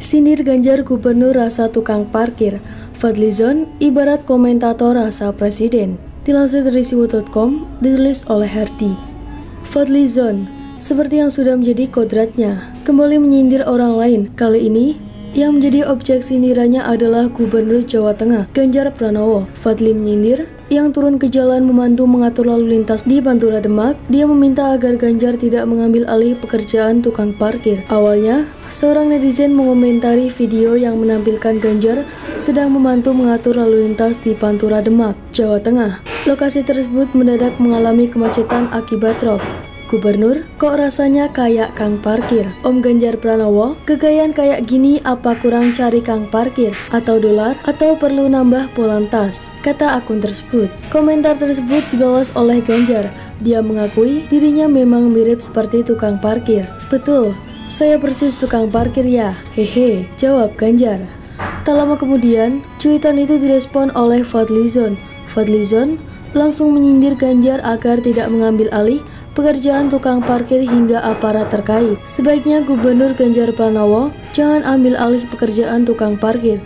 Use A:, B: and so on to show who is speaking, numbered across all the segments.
A: Sindir Ganjar Gubernur rasa tukang parkir, Fadlizon ibarat komentator rasa presiden. Dilansir dari siwo.com, ditulis oleh Herti. Fadlizon, seperti yang sudah menjadi kodratnya, kembali menyindir orang lain. Kali ini, yang menjadi objek sindirannya adalah Gubernur Jawa Tengah, Ganjar Pranowo. Fadli menyindir yang turun ke jalan membantu mengatur lalu lintas di Pantura Demak. Dia meminta agar Ganjar tidak mengambil alih pekerjaan tukang parkir. Awalnya, seorang netizen mengomentari video yang menampilkan Ganjar sedang membantu mengatur lalu lintas di Pantura Demak, Jawa Tengah. Lokasi tersebut mendadak mengalami kemacetan akibat truk. Gubernur, kok rasanya kayak kang parkir? Om Ganjar Pranowo, kegayaan kayak gini apa kurang cari kang parkir? Atau dolar? Atau perlu nambah polantas? Kata akun tersebut. Komentar tersebut dibalas oleh Ganjar. Dia mengakui dirinya memang mirip seperti tukang parkir. Betul, saya persis tukang parkir ya, hehe, jawab Ganjar. Tak lama kemudian, cuitan itu direspon oleh Fadlizon. Fadlizon langsung menyindir Ganjar agar tidak mengambil alih pekerjaan tukang parkir hingga aparat terkait. Sebaiknya Gubernur Ganjar Pranowo jangan ambil alih pekerjaan tukang parkir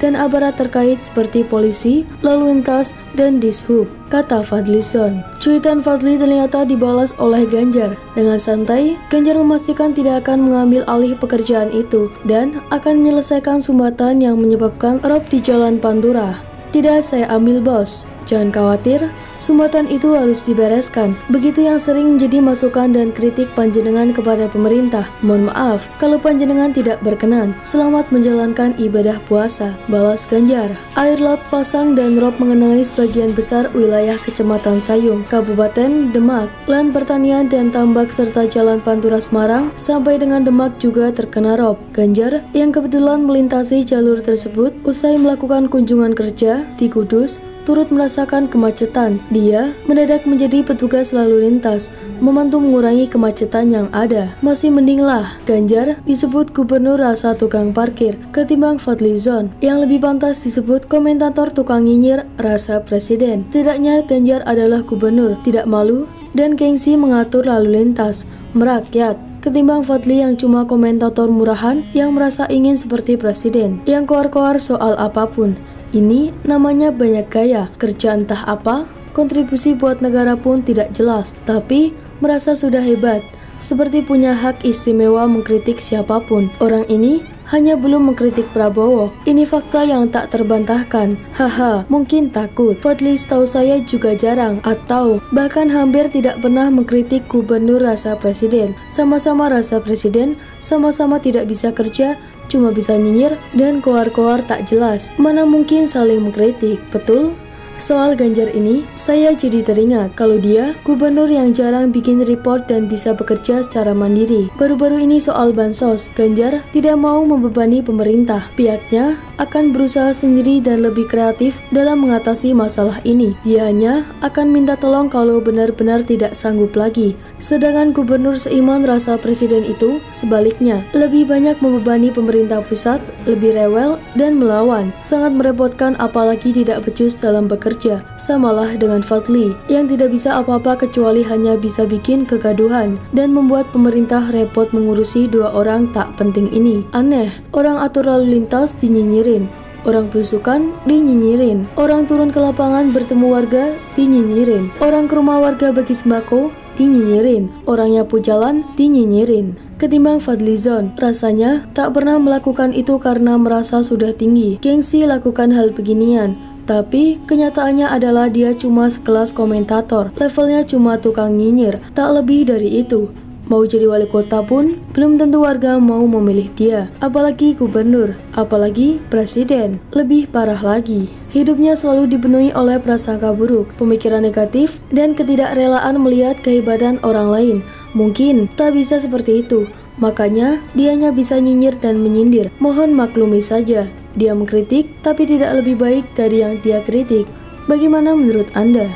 A: dan aparat terkait seperti polisi, lalu lintas, dan dishub, kata Fadlizon. Cuitan Fadli ternyata dibalas oleh Ganjar. Dengan santai, Ganjar memastikan tidak akan mengambil alih pekerjaan itu dan akan menyelesaikan sumbatan yang menyebabkan rob di Jalan Pantura. Tidak saya ambil bos, jangan khawatir, sumbatan itu harus dibereskan. Begitu yang sering menjadi masukan dan kritik panjenengan kepada pemerintah. Mohon maaf kalau panjenengan tidak berkenan. Selamat menjalankan ibadah puasa, balas Ganjar. Air laut pasang dan rob mengenai sebagian besar wilayah Kecamatan Sayung, Kabupaten Demak. Lahan pertanian dan tambak serta Jalan Pantura Semarang sampai dengan Demak juga terkena rob. Ganjar yang kebetulan melintasi jalur tersebut usai melakukan kunjungan kerja di Kudus turut merasakan kemacetan. Dia mendadak menjadi petugas lalu lintas, membantu mengurangi kemacetan yang ada. Masih mendinglah Ganjar disebut gubernur rasa tukang parkir ketimbang Fadlizon yang lebih pantas disebut komentator tukang nyinyir rasa presiden. Setidaknya Ganjar adalah gubernur, tidak malu dan gengsi mengatur lalu lintas, merakyat, ketimbang Fadli yang cuma komentator murahan yang merasa ingin seperti presiden, yang koar-koar soal apapun. Ini namanya banyak gaya, kerja entah apa, kontribusi buat negara pun tidak jelas, tapi merasa sudah hebat, seperti punya hak istimewa mengkritik siapapun. Orang ini hanya belum mengkritik Prabowo. Ini fakta yang tak terbantahkan. Haha, mungkin takut. Fadli setahu saya juga jarang atau bahkan hampir tidak pernah mengkritik gubernur rasa presiden. Sama-sama rasa presiden, sama-sama tidak bisa kerja, cuma bisa nyinyir dan koar-koar tak jelas. Mana mungkin saling mengkritik, betul? Soal Ganjar ini, saya jadi teringat kalau dia gubernur yang jarang bikin report dan bisa bekerja secara mandiri. Baru-baru ini soal bansos, Ganjar tidak mau membebani pemerintah. Pihaknya akan berusaha sendiri dan lebih kreatif dalam mengatasi masalah ini. Dia hanya akan minta tolong kalau benar-benar tidak sanggup lagi. Sedangkan gubernur seiman rasa presiden itu sebaliknya, lebih banyak membebani pemerintah pusat, lebih rewel dan melawan. Sangat merepotkan apalagi tidak becus dalam bekerja. Samalah dengan Fadli yang tidak bisa apa-apa kecuali hanya bisa bikin kegaduhan dan membuat pemerintah repot mengurusi dua orang tak penting ini. Aneh, orang atur lalu lintas dinyinyirin, orang belusukan dinyinyirin, orang turun ke lapangan bertemu warga dinyinyirin, orang ke rumah warga bagi sembako dinyinyirin, orang nyapu jalan dinyinyirin. Ketimbang Fadlizon, rasanya tak pernah melakukan itu karena merasa sudah tinggi, gengsi lakukan hal beginian. Tapi kenyataannya adalah dia cuma sekelas komentator, levelnya cuma tukang nyinyir, tak lebih dari itu. Mau jadi wali kota pun belum tentu warga mau memilih dia, apalagi gubernur, apalagi presiden. Lebih parah lagi, hidupnya selalu dipenuhi oleh prasangka buruk, pemikiran negatif, dan ketidakrelaan melihat kehebatan orang lain. Mungkin tak bisa seperti itu, makanya dia hanya bisa nyinyir dan menyindir. Mohon maklumi saja, dia mengkritik tapi tidak lebih baik dari yang dia kritik. Bagaimana menurut Anda?